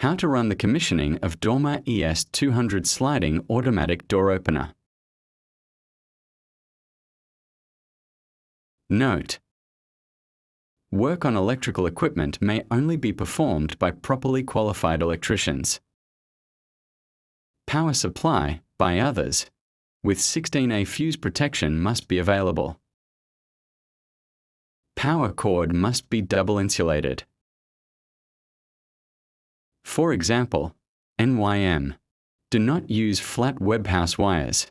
How to run the commissioning of Dorma ES200 sliding automatic door opener. Note: work on electrical equipment may only be performed by properly qualified electricians. Power supply, by others, with 16A fuse protection must be available. Power cord must be double insulated. For example, NYM. Do not use flat webhouse wires.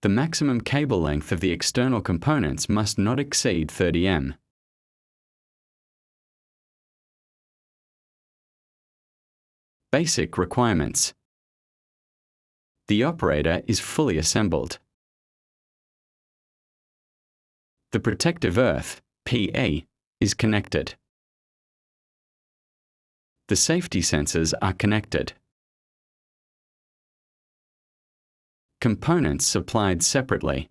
The maximum cable length of the external components must not exceed 30 m. Basic requirements. The operator is fully assembled. The protective earth, PE, is connected. The safety sensors are connected. Components supplied separately,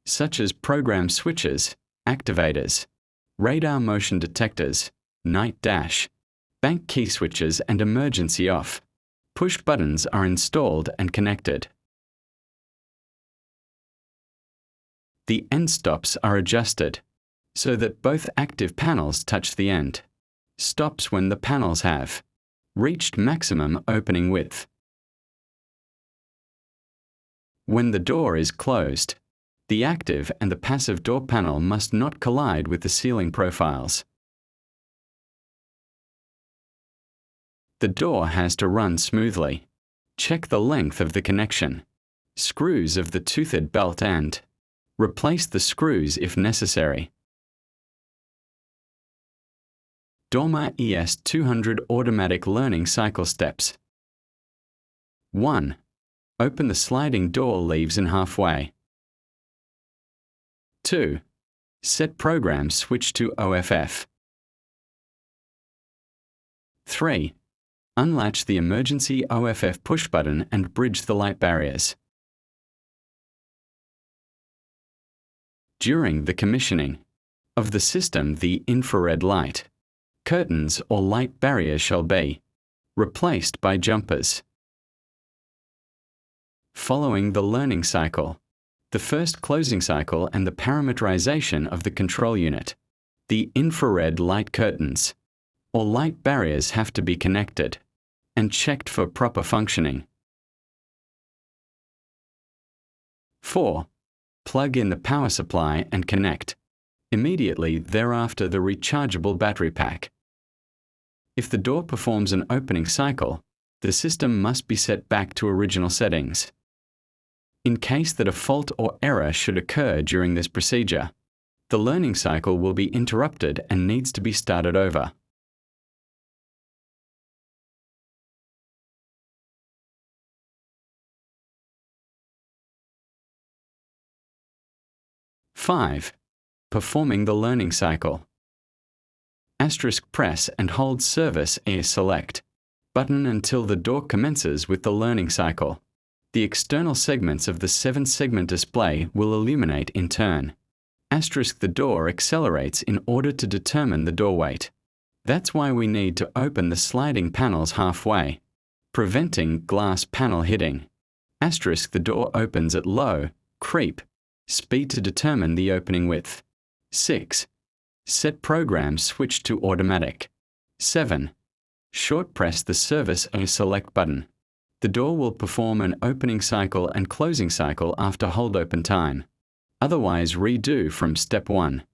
such as program switches, activators, radar motion detectors, night dash, bank key switches and emergency off. Push buttons are installed and connected. The end stops are adjusted so that both active panels touch the end. Stops when the panels have reached maximum opening width. When the door is closed, the active and the passive door panel must not collide with the ceiling profiles. The door has to run smoothly. Check the length of the connection, screws of the toothed belt and replace the screws if necessary. Dorma ES200 automatic learning cycle steps. 1. Open the sliding door leaves in halfway. 2. Set program switch to OFF. 3. Unlatch the emergency OFF push button and bridge the light barriers. During the commissioning of the system, the infrared light, curtains or light barriers shall be replaced by jumpers. Following the learning cycle, the first closing cycle and the parameterization of the control unit, the infrared light curtains or light barriers have to be connected and checked for proper functioning. 4. Plug in the power supply and connect. Immediately thereafter the rechargeable battery pack. If the door performs an opening cycle, the system must be set back to original settings. In case that a fault or error should occur during this procedure, the learning cycle will be interrupted and needs to be started over. '5. Performing the learning cycle. * press and hold Service ES Select button until the door commences with the learning cycle. The external segments of the 7-segment display will illuminate in turn. * the door accelerates in order to determine the door weight. That's why we need to open the sliding panels halfway, preventing glass panel hitting. * the door opens at low, creep, speed to determine the opening width. 6. Set program switch to automatic. 7. Short press the Service ES Select button. The door will perform an opening cycle and closing cycle after hold open time. Otherwise redo from step 1.